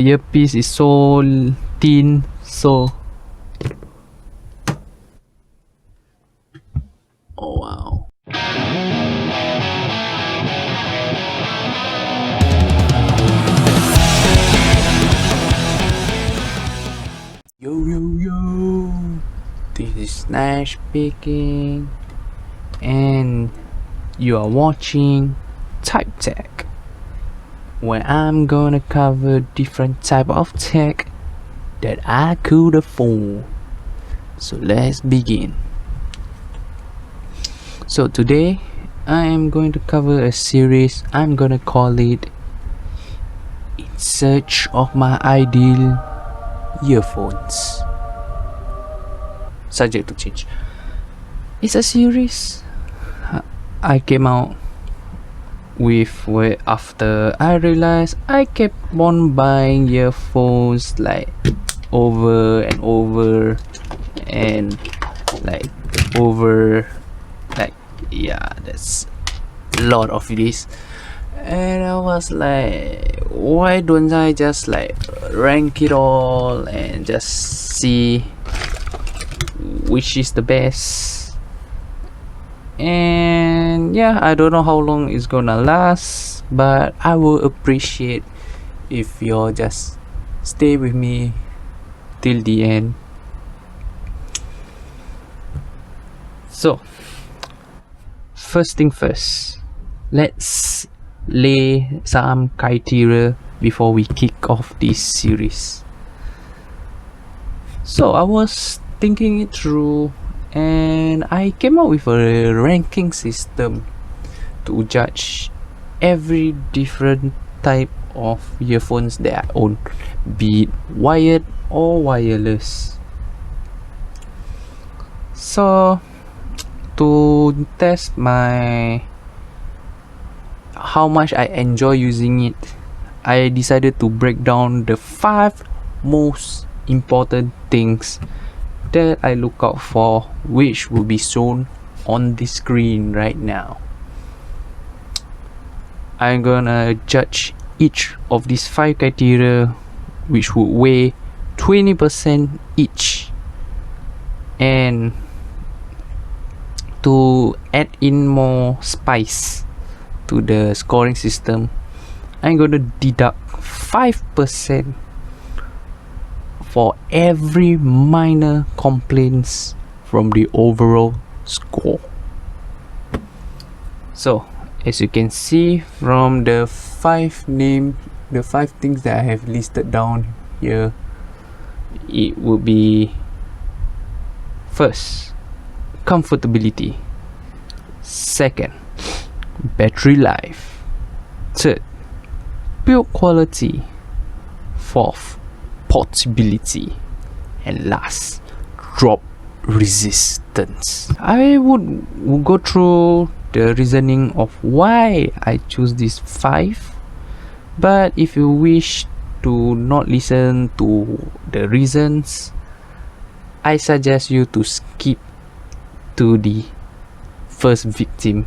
earpiece is so thin, so oh wow. Yo yo yo, this is Nash speaking, and you are watching Type Tech, where I'm gonna cover different type of tech that I could afford. So let's begin. So today I am going to cover a series. I'm gonna call it In Search of My Ideal Earphones. Subject to change. It's a series I came out with after I realized I kept on buying earphones like over and over and yeah, that's a lot of this. And I was like, why don't I just like rank it all and just see which is the best. And yeah, I don't know how long it's gonna last, but I will appreciate if you'll just stay with me till the end. So first thing first, let's lay some criteria before we kick off this series. So I was thinking it through, and I came up with a ranking system to judge every different type of earphones that I own, be it wired or wireless. So to test how much I enjoy using it, I decided to break down the 5 most important things that I look out for, which will be shown on the screen right now. I'm gonna judge each of these 5 criteria, which would weigh 20% each. And to add in more spice to the scoring system, I'm gonna deduct 5% for every minor complaints from the overall score. So as you can see from the 5 things that I have listed down here, it would be: first, comfortability; second, battery life; third, build quality; fourth, portability; and last, drop resistance. I would go through the reasoning of why I choose these 5, but if you wish to not listen to the reasons, I suggest you to skip to the first victim,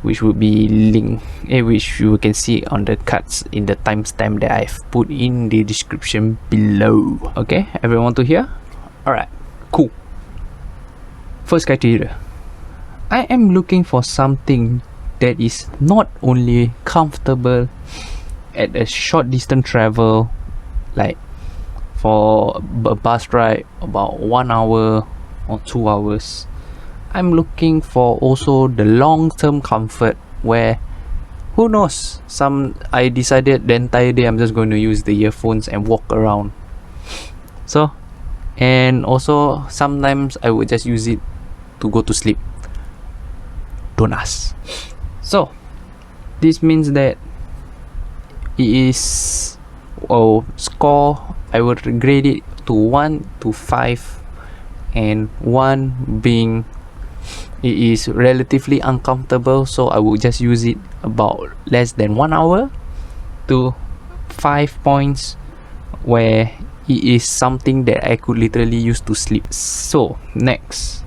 which would be link, which you can see on the cards in the timestamp that I've put in the description below. Okay, everyone to hear? Alright, cool. First criteria, I am looking for something that is not only comfortable at a short distance travel, like for a bus ride about 1 hour or 2 hours. I'm looking for also the long-term comfort, where who knows, I decided the entire day I'm just going to use the earphones and walk around. So, and also sometimes I would just use it to go to sleep. Don't ask. So this means that it is score, I would grade it to 1 to 5, and 1 being it is relatively uncomfortable, so I would just use it about less than 1 hour, to 5 points where it is something that I could literally use to sleep. So next,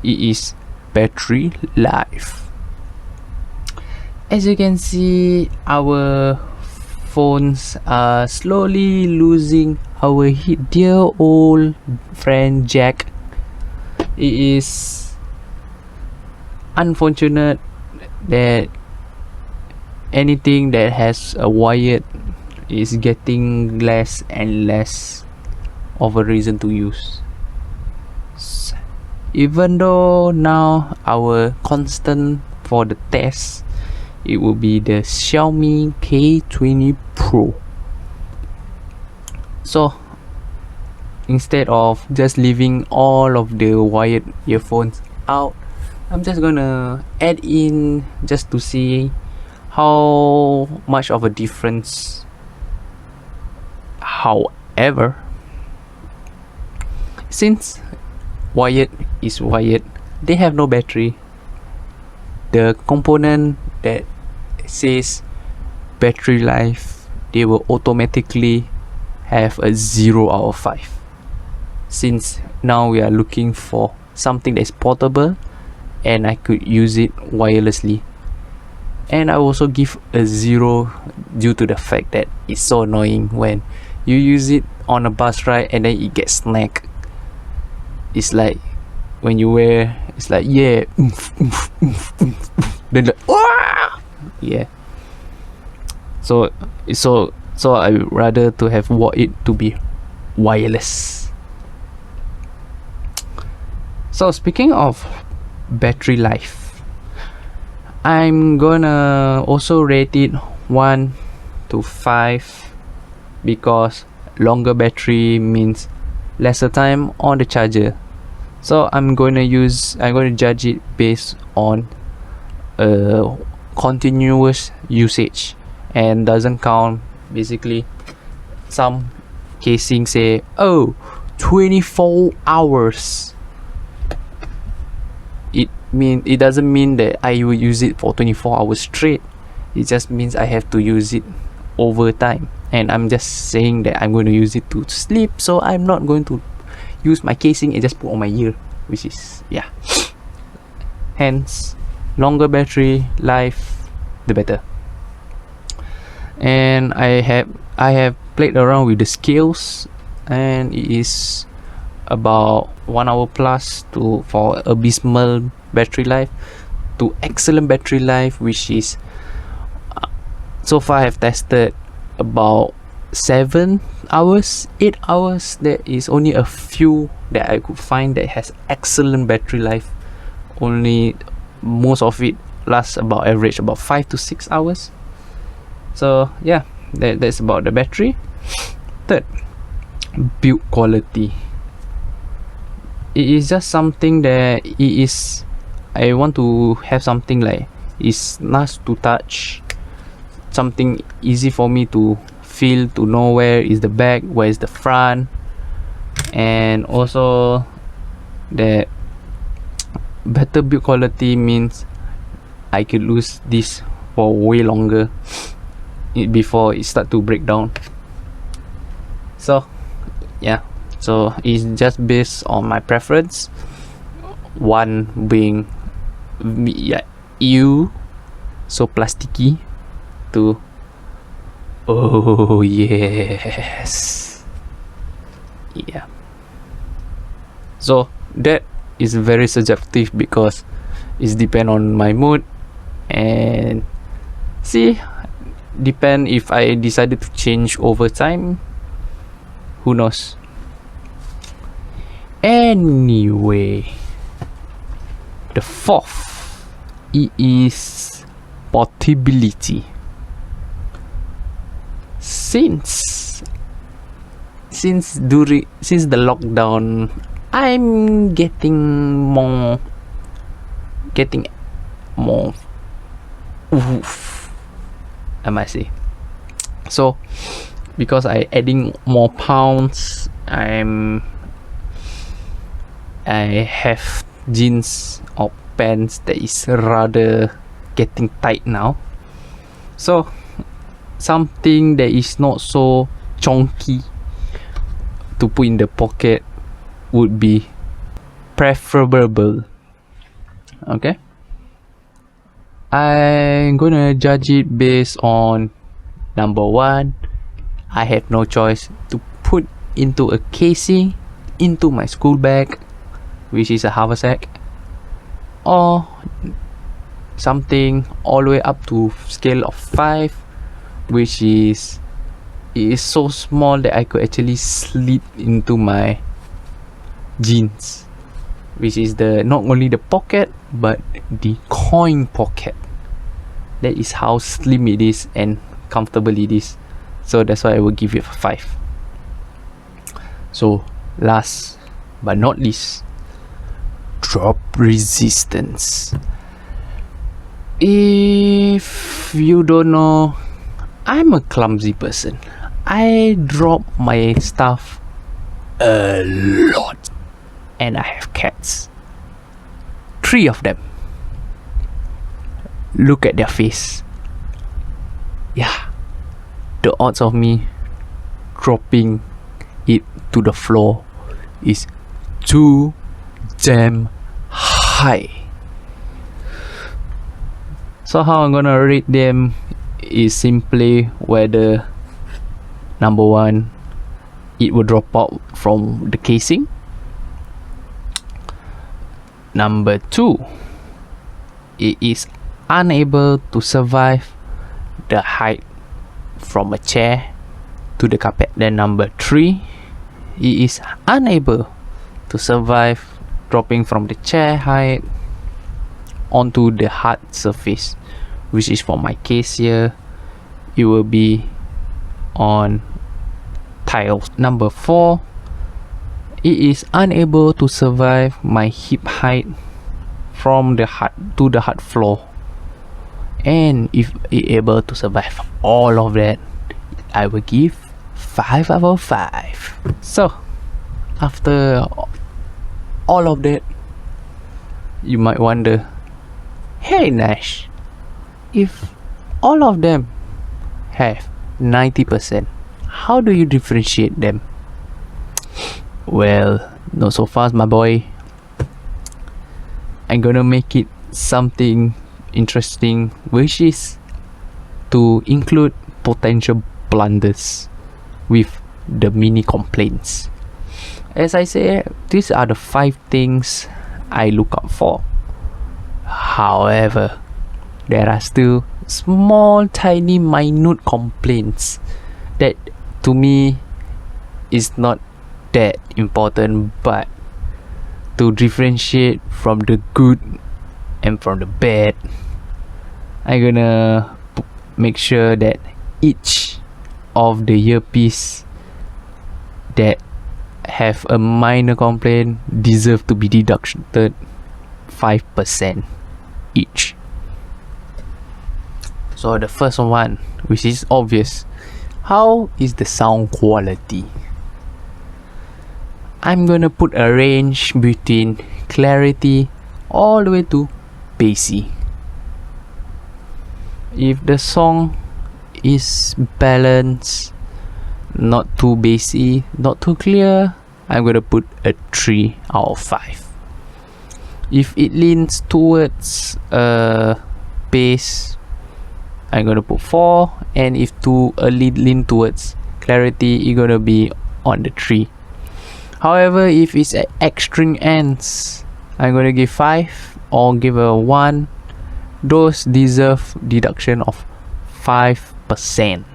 it is battery life. As you can see, our earphones are slowly losing our dear old friend Jack. It is unfortunate that anything that has a wire is getting less and less of a reason to use. Even though now our constant for the test, it will be the Xiaomi K20 Pro. So instead of just leaving all of the wired earphones out, I'm just gonna add in just to see how much of a difference. However, since wired is wired, they have no battery. The component that says battery life, they will automatically have a 0 out of 5. Since now we are looking for something that is portable and I could use it wirelessly. And I also give a 0 due to the fact that it's so annoying when you use it on a bus ride and then it gets snagged. It's like when you wear, it's like, yeah, then like, yeah. So I would rather to have it to be wireless. So speaking of battery life, I'm gonna also rate it 1 to 5 because longer battery means lesser time on the charger. So I'm going to judge it based on continuous usage and doesn't count. Basically, some casing say, oh, 24 hours. It doesn't mean that I will use it for 24 hours straight. It just means I have to use it over time. And I'm just saying that I'm going to use it to sleep, so I'm not going to use my casing and just put on my ear, which is, yeah. Hence, longer battery life, the better. And I have played around with the scales, and it is about 1 hour plus for abysmal battery life to excellent battery life, which is so far I have tested about 7 hours, 8 hours. There is only a few that I could find that has excellent battery life. Only most of it lasts about average about 5 to 6 hours. So yeah, that's about the battery. Third, build quality. It is just something that I want to have something like it's nice to touch, something easy for me to feel, to know where is the back, where is the front, and also that better build quality means I could lose this for way longer before it start to break down. So yeah, so it's just based on my preference, one being so plasticky to oh yes, yeah. So that is very subjective because it's depend on my mood, and depend if I decided to change over time, who knows. Anyway, the fourth, it is portability. Since the lockdown, I'm getting more oof, I might say. So because I adding more pounds, I have jeans or pants that is rather getting tight now. So something that is not so chunky to put in the pocket would be preferable. Okay, I'm gonna judge it based on Number one, I have no choice to put into a casing into my school bag, which is a haversack, or something all the way up to scale of 5, which is so small that I could actually slip into my jeans, which is the not only the pocket but the coin pocket. That is how slim it is and comfortable it is. So that's why I will give it a 5. So last but not least, drop resistance. If you don't know, I'm a clumsy person. I drop my stuff a lot, and I have cats, 3 of them. Look at their face. Yeah, the odds of me dropping it to the floor is too damn high. So how I'm gonna rate them is simply whether, number one, it will drop out from the casing. Number 2, it is unable to survive the height from a chair to the carpet. Then number 3, it is unable to survive dropping from the chair height onto the hard surface, which is for my case here, it will be on tiles. Number 4, it is unable to survive my hip height from the hard to the hard floor. And if it able to survive all of that, I will give 5 out of 5. So after all of that, you might wonder, hey Nash, if all of them have 90%, how do you differentiate them? Well, not so fast, my boy. I'm gonna make it something interesting, which is to include potential blunders with the mini complaints. As I say, these are the 5 things I look out for. However, there are still small, tiny, minute complaints that to me is not that important, but to differentiate from the good and from the bad, I'm gonna make sure that each of the earpiece that have a minor complaint deserve to be deducted 5% each. So the first one, which is obvious, how is the sound quality? I'm gonna put a range between clarity all the way to bassy. If the song is balanced, not too bassy, not too clear, I'm gonna put a 3 out of 5. If it leans towards bass, I'm gonna put 4, and if a lean towards clarity, it's gonna be on the 3. However, if it's at extreme ends, I'm gonna give 5 or give a 1. Those deserve deduction of 5%.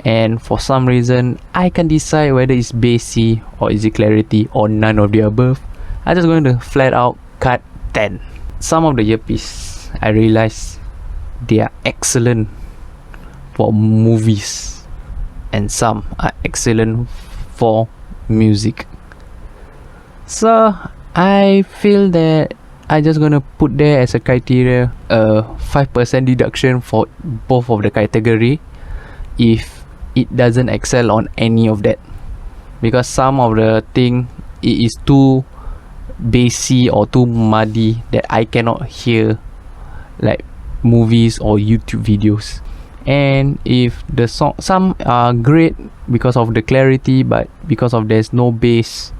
And for some reason, I can decide whether it's bassy or is it clarity or none of the above. I'm just going to flat out cut 10. Some of the earpiece, I realize they are excellent for movies, and some are excellent for music. So I feel that I just gonna put there as a criteria a 5% deduction for both of the category if it doesn't excel on any of that, because some of the thing it is too bassy or too muddy that I cannot hear like movies or YouTube videos. And if the song, some are great because of the clarity, but because of there's no bass,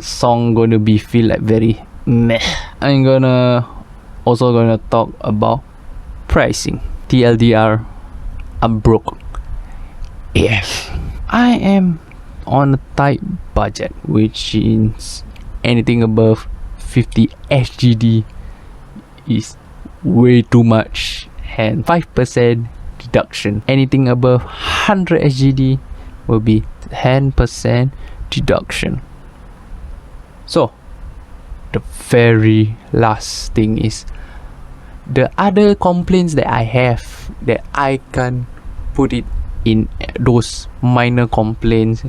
song gonna be feel like very meh. I'm also gonna talk about pricing. TLDR, I'm broke AF. I am on a tight budget, which is anything above 50 SGD is way too much, and 5% deduction. Anything above 100 SGD will be 10% deduction. So the very last thing is the other complaints that I have that I can put it in those minor complaints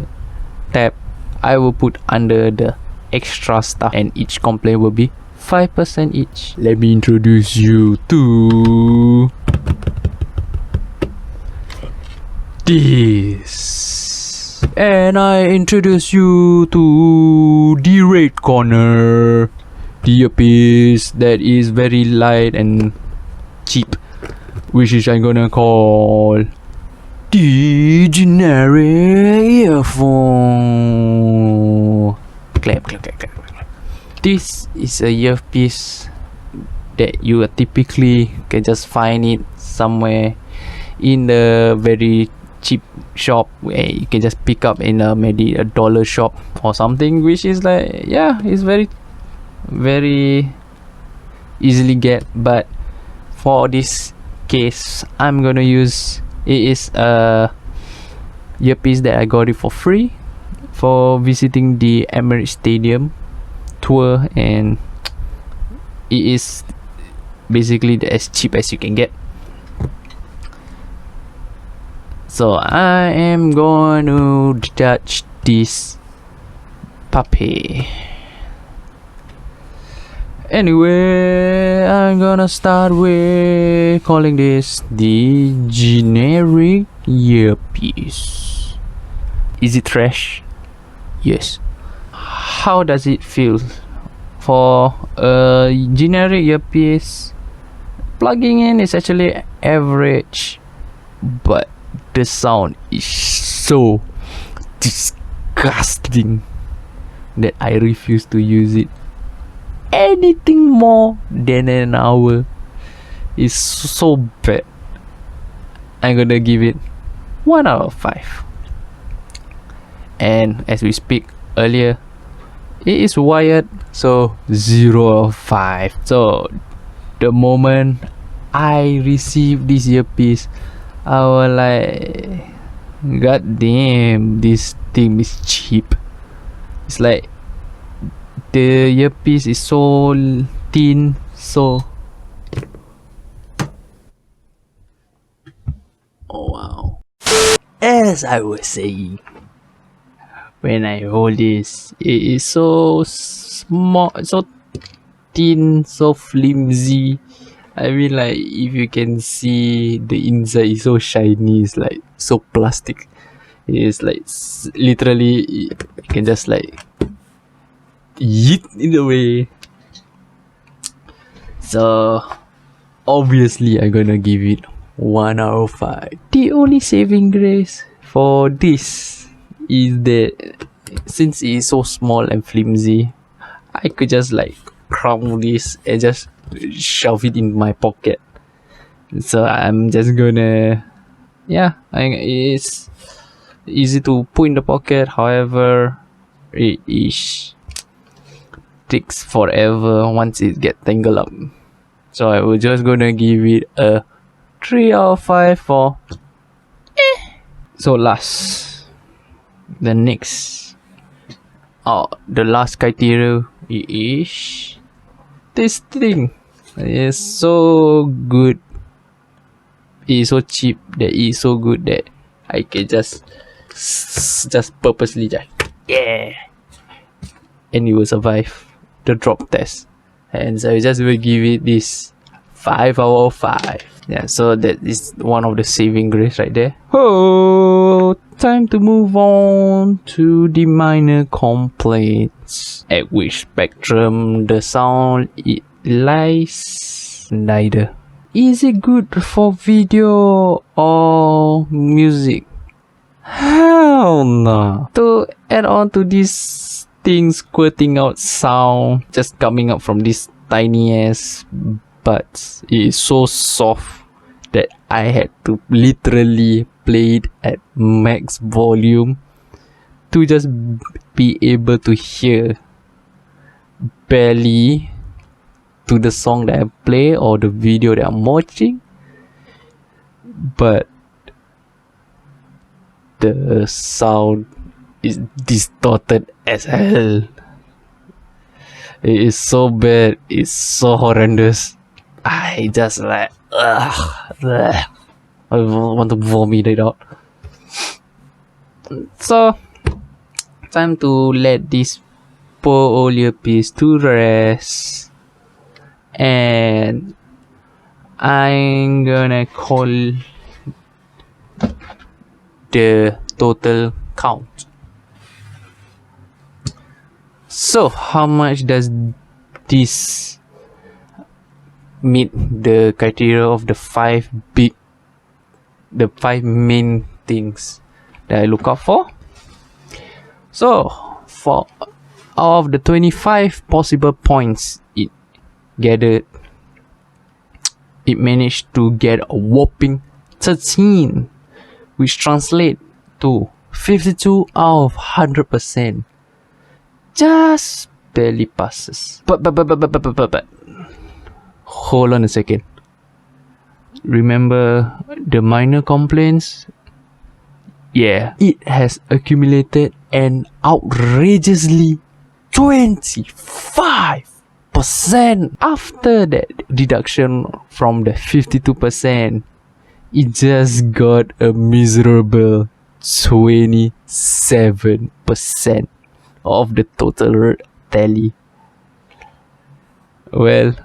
tab. I will put under the extra stuff, and each complaint will be 5% each. Let me introduce you to this, and I introduce you to the red corner, the earpiece that is very light and cheap, which is I'm gonna call the generic earphone. Clap, clap, clap, clap. This is a earpiece that you typically can just find it somewhere in the very cheap shop where you can just pick up in maybe a dollar shop or something, which is like, yeah, it's very easily get. But for this case, I'm gonna use, it is a earpiece that I got it for free for visiting the Emirates Stadium tour, and it is basically as cheap as you can get. So I am going to judge this puppy. Anyway, I'm gonna start with calling this the generic earpiece. Is it trash? Yes. How does it feel? For a generic earpiece, plugging in is actually average, but the sound is so disgusting that I refuse to use it. Anything more than an hour is so bad. I'm gonna give it 1 out of 5. And as we speak earlier, it is wired, so 0 out of 5. So the moment I received this earpiece, I was like, god damn, this thing is cheap. It's like the earpiece is so thin, so oh wow. As I was saying, when I hold this, it is so small, so thin, so flimsy. I mean, like, if you can see, the inside is so shiny, it's like so plastic. It is like literally, you can just like yeet in a way. So obviously I'm gonna give it 1 out of 5. The only saving grace for this is that since it is so small and flimsy, I could just like crumble this and just shove it in my pocket. So I'm just gonna, yeah, it's easy to put in the pocket. However, it is takes forever once it get tangled up. So I was just gonna give it a 3 out of 5 for So last, the next, the last criteria is this thing. It is so good, it is so cheap, that it is so good that I can just purposely just, yeah, and it will survive the drop test. And so I just will give it this 5 out of 5. Yeah, so that is one of the saving grace right there. Oh, time to move on to the minor complaints. At which spectrum the sound it lies neither. Is it good for video or music? Hell no. To add on to this thing squirting out sound just coming up from this tiny ass butts, it is so soft that I had to literally play it at max volume to just be able to hear barely to the song that I play or the video that I'm watching, but the sound is distorted as hell. It is so bad, it's so horrendous. I just like I want to vomit it out. So time to let this poor old earpiece to rest, and I'm gonna call the total count. So how much does this meet the criteria of the five main things that I look out for? So for out of the 25 possible points it gathered, it managed to get a whopping 13, which translates to 52 out of 100%. Just barely passes. But hold on a second. Remember the minor complaints? Yeah, it has accumulated an outrageously 25%. After that deduction from the 52%, it just got a miserable 27% of the total tally. Well,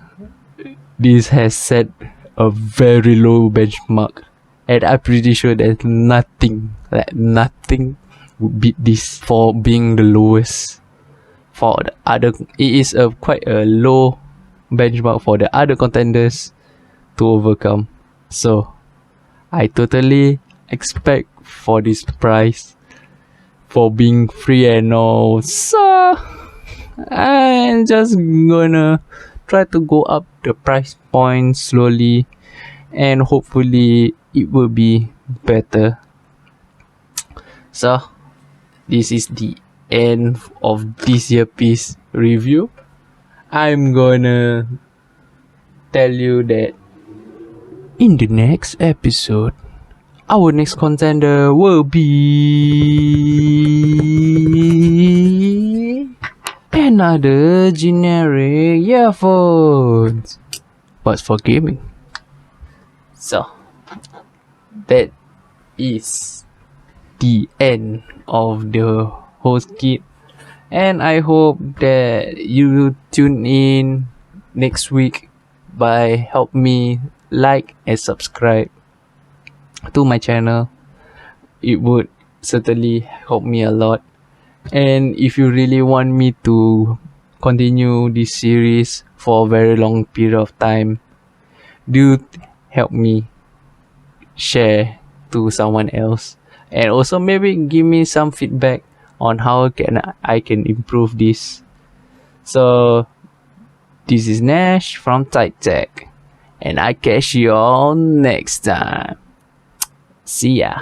this has set a very low benchmark, and I'm pretty sure that nothing would beat this for being the lowest. For the other, it is quite a low benchmark for the other contenders to overcome. So I totally expect for this prize for being free and all. So I'm just gonna try to go up the price point slowly, and hopefully it will be better. So this is the end of this earpiece review. I'm gonna tell you that in the next episode, our next contender will be another generic earphones, but for gaming. So that is the end of the whole kit, and I hope that you tune in next week by help me like and subscribe to my channel. It would certainly help me a lot. And if you really want me to continue this series for a very long period of time, do help me share to someone else, and also maybe give me some feedback on how I can improve this. So this is Nash from Tight Tech, and I catch you all next time. See ya.